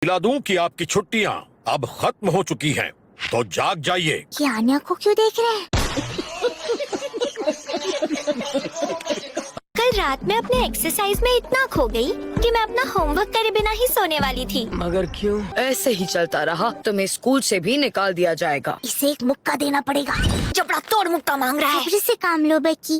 दिला दूं कि आपकी छुट्टियां अब खत्म हो चुकी हैं, तो जाग जाइए। ये आन्या को क्यों देख रहे हैं? कल रात में अपने एक्सरसाइज में इतना खो गई कि मैं अपना होमवर्क करे बिना ही सोने वाली थी। मगर क्यों? ऐसे ही चलता रहा तुम्हें स्कूल से भी निकाल दिया जाएगा। इसे एक मुक्का देना पड़ेगा। जबड़ा तोड़ मुक्का मांग रहा है। से काम लो बेकी।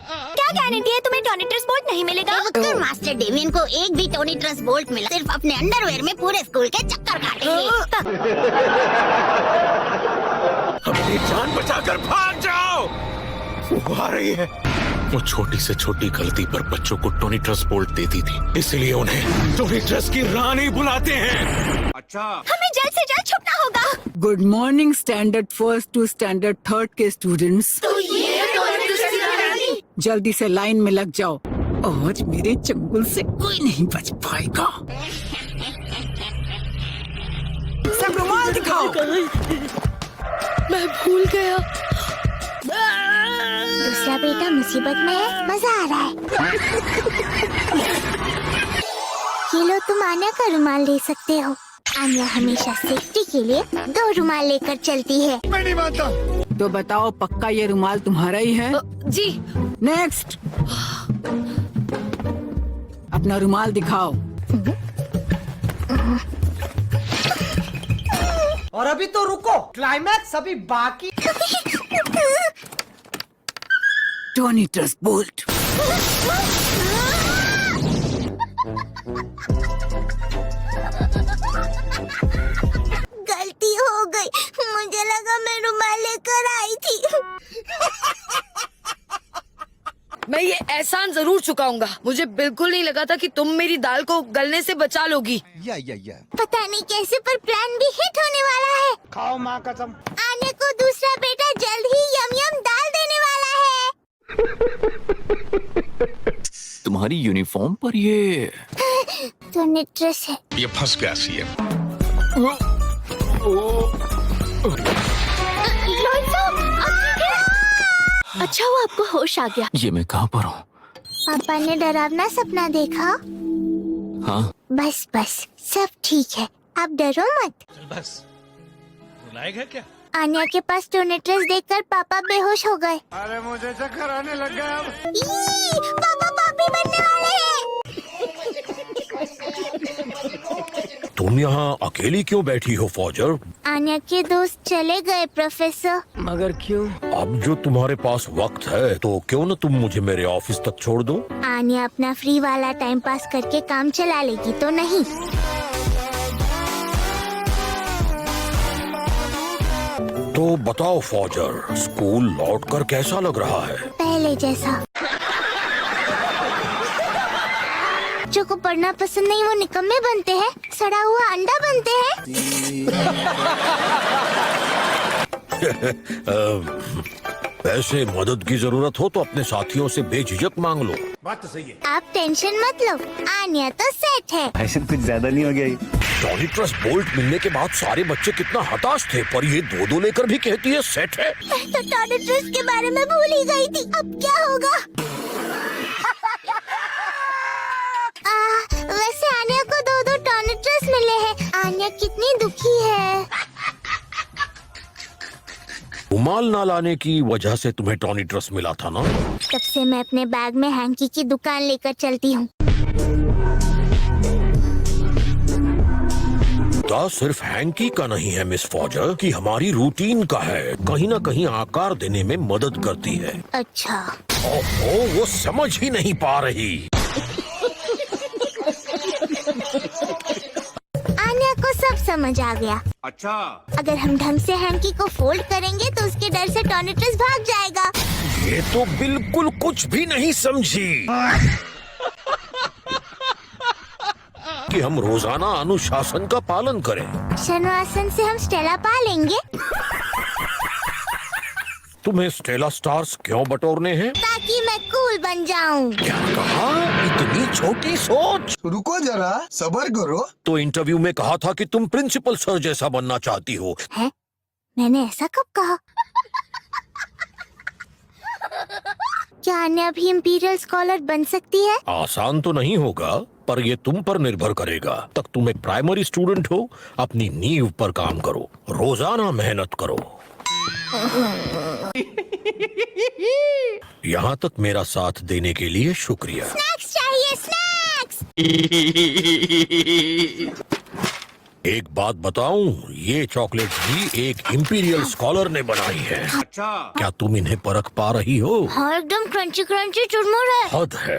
क्या गारंटी है तुम्हें टोनीट्रस बोल्ट नहीं मिलेगा? मास्टर डेमियन को एक भी टोनीट्रस बोल्ट मिला, सिर्फ अपने अंडरवेयर में पूरे स्कूल के चक्कर काटेंगे। अपनी जान बचाकर भाग जाओ। वो आ रही है। वो छोटी से छोटी गलती पर बच्चों को टोनीट्रस बोल्ट देती थी, इसलिए उन्हें टोनीट्रस की रानी बुलाते हैं। अच्छा, हमें जल्द से जल्द छुपना होगा। Good morning standard 1 to standard 3 के स्टूडेंट्स। तो ये जल्दी से लाइन में लग जाओ। आज मेरे चंगुल से कोई नहीं बच पाएगा। सब रुमाल दिखाओ। मैं भूल गया। दूसरा बेटा मुसीबत में है, मजा आ रहा है। ये लो, तुम आन्या का रुमाल ले सकते हो। आन्या हमेशा सेफ्टी के लिए 2 रुमाल लेकर चलती है। मैं नहीं मानता। तो बताओ, पक्का ये रुमाल तुम्हारा ही है? जी। नेक्स्ट, अपना रुमाल दिखाओ। और अभी तो रुको, क्लाइमैक्स अभी बाकी। टोनीट्रस बोल्ट। गलती हो गई, मुझे लगा मैं रुमाल लेकर आई थी। मैं ये एहसान जरूर चुकाऊंगा। मुझे बिल्कुल नहीं लगा था कि तुम मेरी दाल को गलने से बचा लोगी। पता नहीं कैसे, पर प्लान भी हिट होने वाला है। खाओ माँ कसम। आने को दूसरा बेटा जल्द ही यम यम दाल देने वाला है। तुम्हारी यूनिफॉर्म पर ये टोनीट्रस है। ये फंस गया सीएम। अच्छा हुआ आपको होश आ गया। ये मैं कहाँ पर हूँ? पापा ने डरावना सपना देखा। हाँ, बस बस सब ठीक है, आप डरो मत। बस रुलाएगा क्या? आन्या के पास टोनीट्रस देखकर पापा बेहोश हो गए। अरे मुझे चक्कर आने लग गया अब। पापा पापी बनने वाले हैं। तुम यहाँ अकेली क्यों बैठी हो फौजर? आन्या के दोस्त चले गए प्रोफेसर। मगर क्यों? अब जो तुम्हारे पास वक्त है, तो क्यों न तुम मुझे मेरे ऑफिस तक छोड़ दो। आन्या अपना फ्री वाला टाइम पास करके काम चला लेगी तो नहीं। तो बताओ फौजर, स्कूल लौटकर कैसा लग रहा है? पहले जैसा। बच्चों को पढ़ना पसंद नहीं, वो निकम्मे बनते हैं, सड़ा हुआ अंडा बनते हैं। पैसे मदद की जरूरत हो तो अपने साथियों से बेझिझक मांग लो। बात तो सही है। आप टेंशन मत लो, आन्या तो सेट है। ऐसे कुछ ज्यादा नहीं हो गया? टोनीट्रस बोल्ट मिलने के बाद सारे बच्चे कितना हताश थे, पर ये 2-2 लेकर भी कहती है सेट है। मैं तो टोनीट्रस के बारे में भूल ही गई थी, अब क्या होगा? वैसे आन्या को 2-2 टोनीट्रस मिले हैं। आन्या कितनी दुखी है। रुमाल ना लाने की वजह से तुम्हें टोनीट्रस मिला था ना? तब से मैं अपने बैग में हैंकी की दुकान लेकर चलती हूँ। मुद्दा सिर्फ हैंकी का नहीं है मिस फॉजर, कि हमारी रूटीन का है। कहीं न कहीं आकार देने में मदद करती है। अच्छा। ओहो, वो समझ ही नहीं पा रही। आन्या को सब समझ आ गया। अच्छा, अगर हम ढंग से हैंकी को फोल्ड करेंगे तो उसके डर से टोनीट्रस भाग जाएगा। ये तो बिल्कुल कुछ भी नहीं समझी कि हम रोजाना अनुशासन का पालन करें। शर्मासन से हम स्टेला पा लेंगे। तुम्हें स्टेला स्टार्स क्यों बटोरने हैं? ताकि मैं कूल बन जाऊं। क्या कहा? इतनी छोटी सोच? रुको जरा, सब्र करो। तो इंटरव्यू में कहा था कि तुम प्रिंसिपल सर जैसा बनना चाहती हो। है? मैंने ऐसा कब कहा? क्या आन्या भी इंपीरियल स्कॉलर बन सकती है? आसान तो नहीं होगा, पर ये तुम पर निर्भर करेगा। तक तुम एक प्राइमरी स्टूडेंट हो, अपनी नींव पर काम करो, रोजाना मेहनत करो। यहाँ तक मेरा साथ देने के लिए शुक्रिया। स्नैक्स चाहिए, स्नैक्स। एक बात बताऊं, ये चॉकलेट भी एक इंपीरियल स्कॉलर ने बनाई है। अच्छा, क्या तुम इन्हें परख पा रही हो? हाँ, एकदम क्रंची क्रंची चुरमुर है। हद है।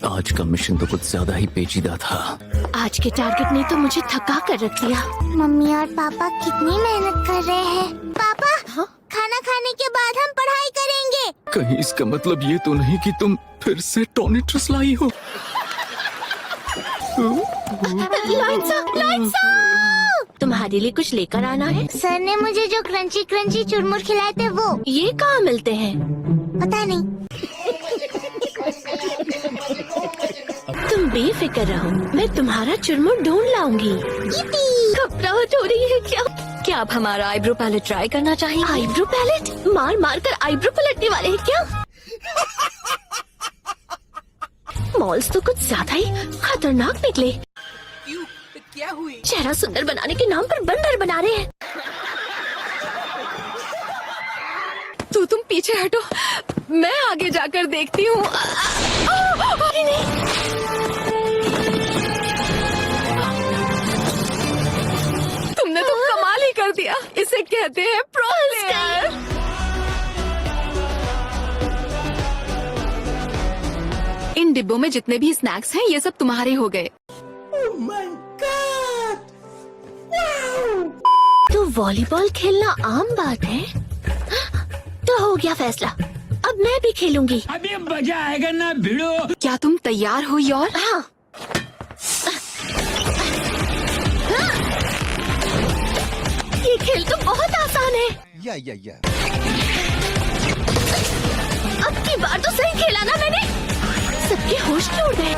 आज का मिशन तो कुछ ज्यादा ही पेचीदा था। आज के टारगेट ने तो मुझे थका कर रख दिया। मम्मी और पापा कितनी मेहनत कर रहे हैं। पापा, खाना खाने के बाद हम पढ़ाई करेंगे। कहीं इसका मतलब ये तो नहीं कि तुम फिर से टॉनिट्रस लाई हो? तुम्हारे लिए कुछ लेकर आना है? सर ने मुझे जो क्रंची क्रंची चुरमुर खिलाए थे वो। ये कहाँ मिलते हैं? पता नहीं। तुम बेफिक्र रहो, मैं तुम्हारा चुरमुर ढूंढ लाऊंगी। घबराहट हो रही है क्या? क्या आप हमारा आईब्रो पैलेट ट्राई करना चाहेंगे? Eyebrow palette? मार मार कर आईब्रो पलटने वाले हैं क्या? मॉल्स तो कुछ ज्यादा ही खतरनाक निकले। क्या हुई? चेहरा सुंदर बनाने के नाम पर बंदर बना रहे हैं। तो तुम पीछे हटो, मैं आगे जाकर देखती हूँ। तुमने तो कमाल ही कर दिया। इसे कहते हैं प्रो प्लेयर। इन डिब्बों में जितने भी स्नैक्स हैं, ये सब तुम्हारे हो गए। तो वॉलीबॉल खेलना आम बात है। तो हो गया फैसला, अब मैं भी खेलूंगी। अभी मजा आएगा ना भिड़ो। क्या तुम तैयार हो यार? हाँ। ये खेल तो बहुत आसान है। या अब की बार तो सही खेला ना मैंने। सबके होश उड़ गए।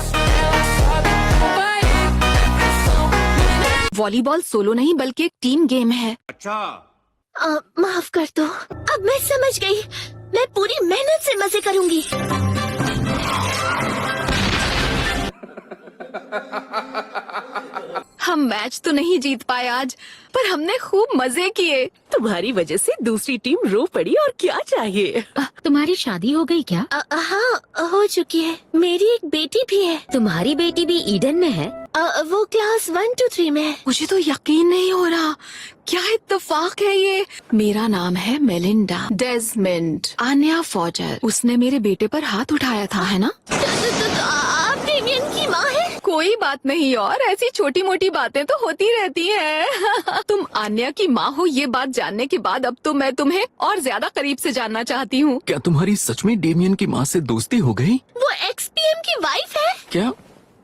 वॉलीबॉल सोलो नहीं बल्कि एक टीम गेम है। माफ कर दो, अब मैं समझ गई। मैं पूरी मेहनत से मजे करूंगी। हम मैच तो नहीं जीत पाए आज, पर हमने खूब मजे किए। तुम्हारी वजह से दूसरी टीम रो पड़ी और क्या चाहिए? तुम्हारी शादी हो गई क्या? हाँ, हो चुकी है। मेरी एक बेटी भी है। तुम्हारी बेटी भी ईडन में है? वो क्लास 1 to 3 में है। मुझे तो यकीन नहीं हो रहा, क्या इत्तेफाक है ये। मेरा नाम है मेलिंडा डेजमंड आन्या फॉजर। उसने मेरे बेटे पर हाथ उठाया था, है ना? आप डेमियन की माँ है? कोई बात नहीं और ऐसी छोटी मोटी बातें तो होती रहती हैं। तुम आन्या की माँ हो, ये बात जानने के बाद अब तो मैं तुम्हें और ज्यादा करीब से जानना चाहती हूँ। क्या तुम्हारी सच में डेमियन की माँ से दोस्ती हो गई? वो XPM की वाइफ है। क्या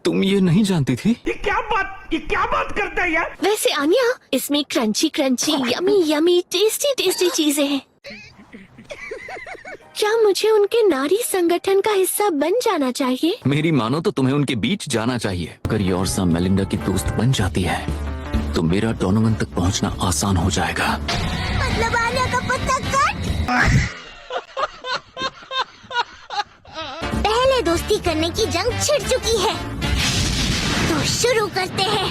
तुम ये नहीं जानती थी? ये क्या बात करता है यार? वैसे आन्या, इसमें crunchy crunchy yummy yummy tasty tasty चीजें हैं। क्या मुझे उनके नारी संगठन का हिस्सा बन जाना चाहिए? मेरी मानो तो तुम्हें उनके बीच जाना चाहिए। अगर योर्सा मेलिंडा की दोस्त बन जाती है तो मेरा टूर्नामेंट तक पहुंचना आसान हो जाएगा। मतलब आन्या का पत्ता कट। पहले दोस्ती करने की जंग छिड़ चुकी है, तो शुरू करते हैं।